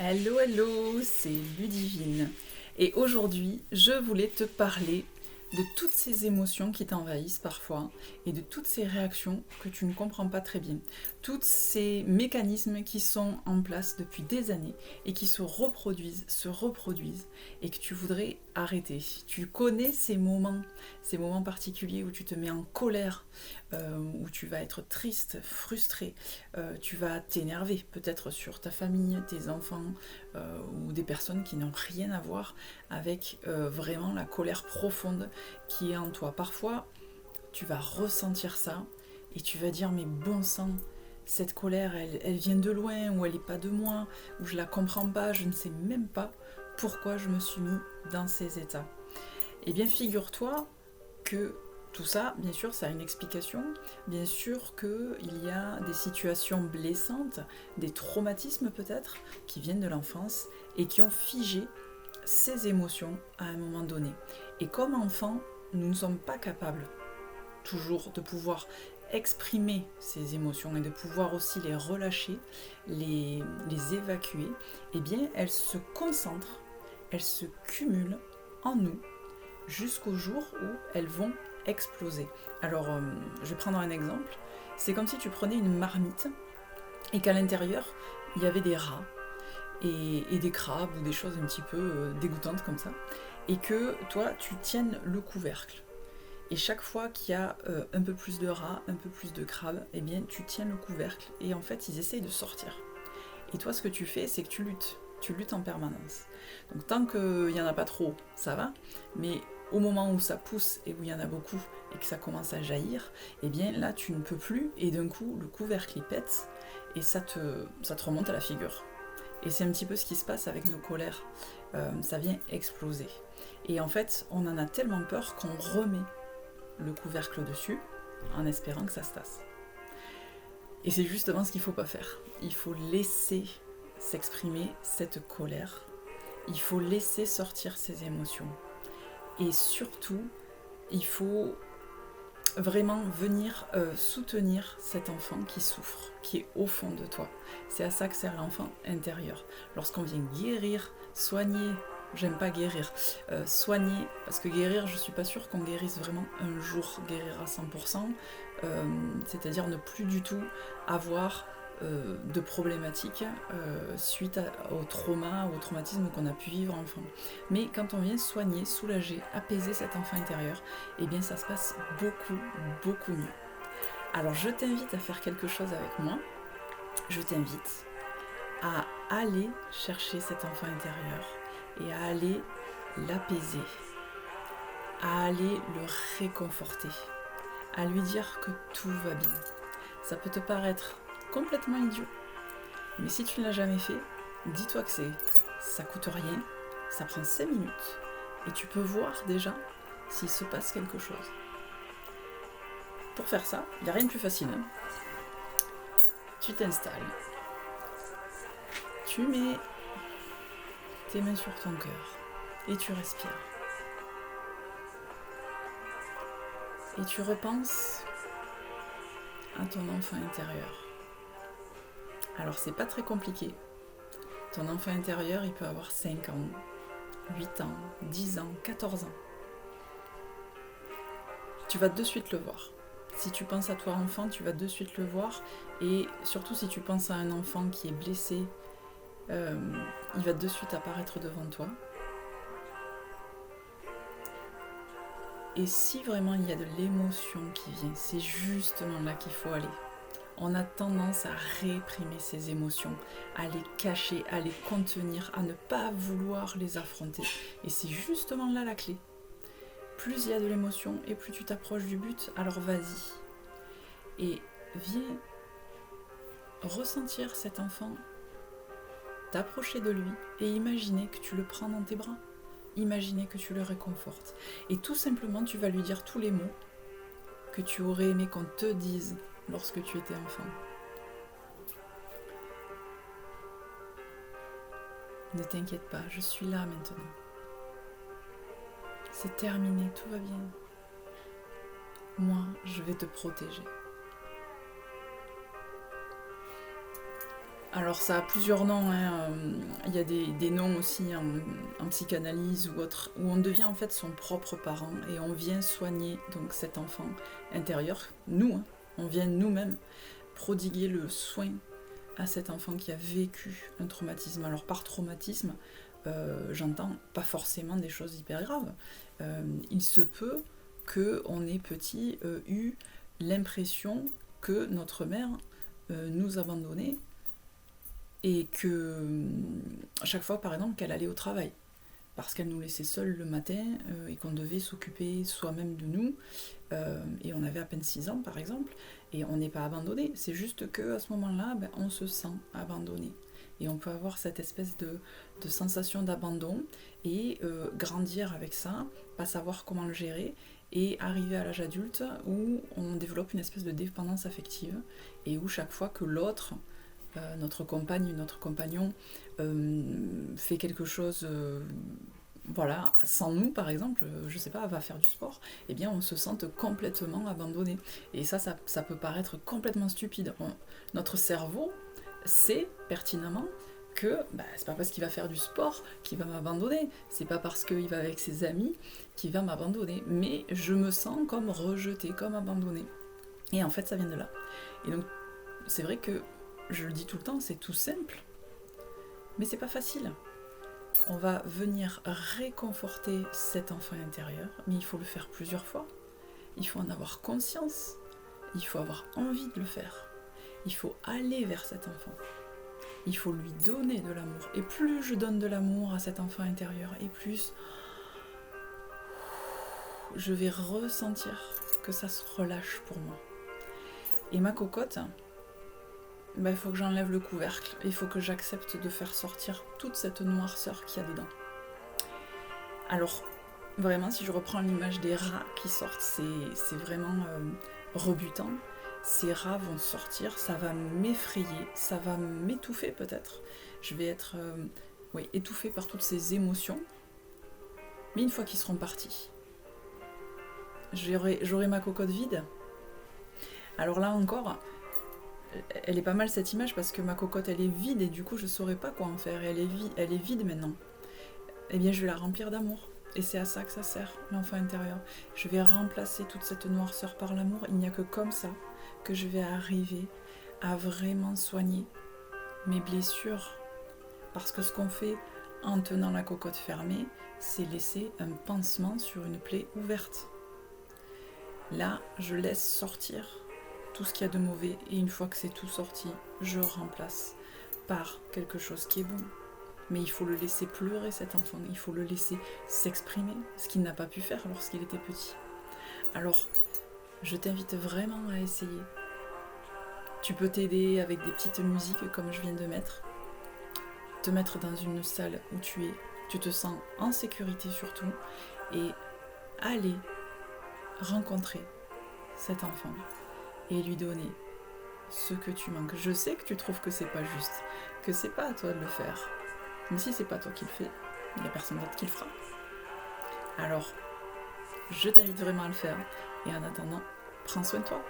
Hello, hello, c'est Ludivine. Et aujourd'hui, je voulais te parler de toutes ces émotions qui t'envahissent parfois et de toutes ces réactions que tu ne comprends pas très bien. Tous ces mécanismes qui sont en place depuis des années et qui se reproduisent et que tu voudrais arrêter. Tu connais ces moments particuliers où tu te mets en colère, où tu vas être triste, frustré, tu vas t'énerver peut-être sur ta famille, tes enfants ou des personnes qui n'ont rien à voir avec vraiment la colère profonde qui est en toi. Parfois, tu vas ressentir ça et tu vas dire mais bon sang, cette colère, elle vient de loin ou elle n'est pas de moi ou je la comprends pas, je ne sais même pas pourquoi je me suis mis dans ces états. Eh bien, figure-toi que tout ça, bien sûr, ça a une explication. Bien sûr qu'il y a des situations blessantes, des traumatismes peut-être, qui viennent de l'enfance et qui ont figé ces émotions à un moment donné. Et comme enfant, nous ne sommes pas capables toujours de pouvoir exprimer ces émotions et de pouvoir aussi les relâcher, les évacuer, eh bien elles se concentrent, elles se cumulent en nous jusqu'au jour où elles vont exploser. Alors, je vais prendre un exemple. C'est comme si tu prenais une marmite et qu'à l'intérieur, il y avait des rats et des crabes ou des choses un petit peu dégoûtantes comme ça, et que toi, tu tiennes le couvercle. Et chaque fois qu'il y a un peu plus de rats, un peu plus de crabes, eh bien, tu tiens le couvercle et en fait, ils essayent de sortir. Et toi, ce que tu fais, c'est que tu luttes. Tu luttes en permanence. Donc tant qu'il n'y en a pas trop, ça va. Mais au moment où ça pousse et où il y en a beaucoup et que ça commence à jaillir, eh bien là, tu ne peux plus. Et d'un coup, le couvercle, il pète et ça te remonte à la figure. Et c'est un petit peu ce qui se passe avec nos colères. Ça vient exploser. Et en fait, on en a tellement peur qu'on remet le couvercle dessus en espérant que ça se tasse. Et c'est justement ce qu'il ne faut pas faire. Il faut laisser s'exprimer cette colère. Il faut laisser sortir ses émotions. Et surtout, il faut vraiment venir soutenir cet enfant qui souffre, qui est au fond de toi. C'est à ça que sert l'enfant intérieur. Lorsqu'on vient guérir, soigner, j'aime pas guérir, soigner, parce que guérir, je suis pas sûre qu'on guérisse vraiment un jour, guérir à 100%, c'est-à-dire ne plus du tout avoir de problématiques suite au trauma, au traumatisme qu'on a pu vivre enfant. Mais quand on vient soigner, soulager, apaiser cet enfant intérieur, eh bien ça se passe beaucoup, beaucoup mieux. Alors je t'invite à faire quelque chose avec moi. Je t'invite à aller chercher cet enfant intérieur et à aller l'apaiser, à aller le réconforter, à lui dire que tout va bien. Ça peut te paraître complètement idiot, mais si tu ne l'as jamais fait, dis-toi que ça coûte rien, ça prend 5 minutes et tu peux voir déjà s'il se passe quelque chose. Pour faire ça, il n'y a rien de plus facile. Tu t'installes, tu mets tes mains sur ton cœur et tu respires. Et tu repenses à ton enfant intérieur. Alors c'est pas très compliqué. Ton enfant intérieur, il peut avoir 5 ans, 8 ans, 10 ans, 14 ans. Tu vas de suite le voir. Si tu penses à toi enfant, tu vas de suite le voir. Et surtout si tu penses à un enfant qui est blessé, il va de suite apparaître devant toi. Et si vraiment il y a de l'émotion qui vient, c'est justement là qu'il faut aller. On a tendance à réprimer ces émotions, à les cacher, à les contenir, à ne pas vouloir les affronter. Et c'est justement là la clé. Plus il y a de l'émotion et plus tu t'approches du but, alors vas-y. Et viens ressentir cet enfant, t'approcher de lui et imaginer que tu le prends dans tes bras. Imaginez que tu le réconfortes. Et tout simplement, tu vas lui dire tous les mots que tu aurais aimé qu'on te dise lorsque tu étais enfant. Ne t'inquiète pas, je suis là maintenant. C'est terminé, tout va bien. Moi, je vais te protéger. Alors ça a plusieurs noms, hein. Il y a des noms aussi en psychanalyse ou autre, où on devient en fait son propre parent et on vient soigner donc cet enfant intérieur, nous, hein. On vient nous-mêmes prodiguer le soin à cet enfant qui a vécu un traumatisme. Alors par traumatisme, j'entends pas forcément des choses hyper graves. Il se peut qu'on ait petit eu l'impression que notre mère nous abandonnait et que à chaque fois par exemple qu'elle allait au travail parce qu'elle nous laissait seuls le matin et qu'on devait s'occuper soi-même de nous et on avait à peine 6 ans par exemple et on n'est pas abandonné, c'est juste qu'à ce moment-là on se sent abandonné et on peut avoir cette espèce de sensation d'abandon et grandir avec ça, pas savoir comment le gérer et arriver à l'âge adulte où on développe une espèce de dépendance affective et où chaque fois que l'autre notre compagne, notre compagnon fait quelque chose voilà, sans nous par exemple, je sais pas, va faire du sport, eh bien on se sente complètement abandonné. Et ça peut paraître complètement stupide. Notre cerveau sait pertinemment que c'est pas parce qu'il va faire du sport qu'il va m'abandonner, c'est pas parce qu'il va avec ses amis qu'il va m'abandonner, mais je me sens comme rejetée, comme abandonnée. Et en fait ça vient de là. Et donc c'est vrai que je le dis tout le temps, c'est tout simple, mais c'est pas facile. On va venir réconforter cet enfant intérieur, mais il faut le faire plusieurs fois. Il faut en avoir conscience, il faut avoir envie de le faire. Il faut aller vers cet enfant. Il faut lui donner de l'amour. Et plus je donne de l'amour à cet enfant intérieur, et plus je vais ressentir que ça se relâche pour moi. Et ma cocotte, il faut que j'enlève le couvercle, il faut que j'accepte de faire sortir toute cette noirceur qu'il y a dedans. Alors, vraiment, si je reprends l'image des rats qui sortent, c'est vraiment rebutant. Ces rats vont sortir, ça va m'effrayer, ça va m'étouffer peut-être. Je vais être étouffée par toutes ces émotions. Mais une fois qu'ils seront partis, j'aurai ma cocotte vide. Alors là encore, elle est pas mal cette image parce que ma cocotte elle est vide et du coup je saurais pas quoi en faire. Elle est vide maintenant. Eh bien je vais la remplir d'amour. Et c'est à ça que ça sert, l'enfant intérieur. Je vais remplacer toute cette noirceur par l'amour. Il n'y a que comme ça que je vais arriver à vraiment soigner mes blessures. Parce que ce qu'on fait en tenant la cocotte fermée, c'est laisser un pansement sur une plaie ouverte. Là, je laisse sortir tout ce qu'il y a de mauvais et une fois que c'est tout sorti, je remplace par quelque chose qui est bon. Mais il faut le laisser pleurer cet enfant, il faut le laisser s'exprimer, ce qu'il n'a pas pu faire lorsqu'il était petit. Alors, je t'invite vraiment à essayer. Tu peux t'aider avec des petites musiques comme je viens de mettre, te mettre dans une salle où tu te sens en sécurité surtout, et aller rencontrer cet enfant et lui donner ce que tu manques. Je sais que tu trouves que c'est pas juste, que c'est pas à toi de le faire. Mais si c'est pas toi qui le fais, il n'y a personne d'autre qui le fera. Alors, je t'invite vraiment à le faire. Et en attendant, prends soin de toi.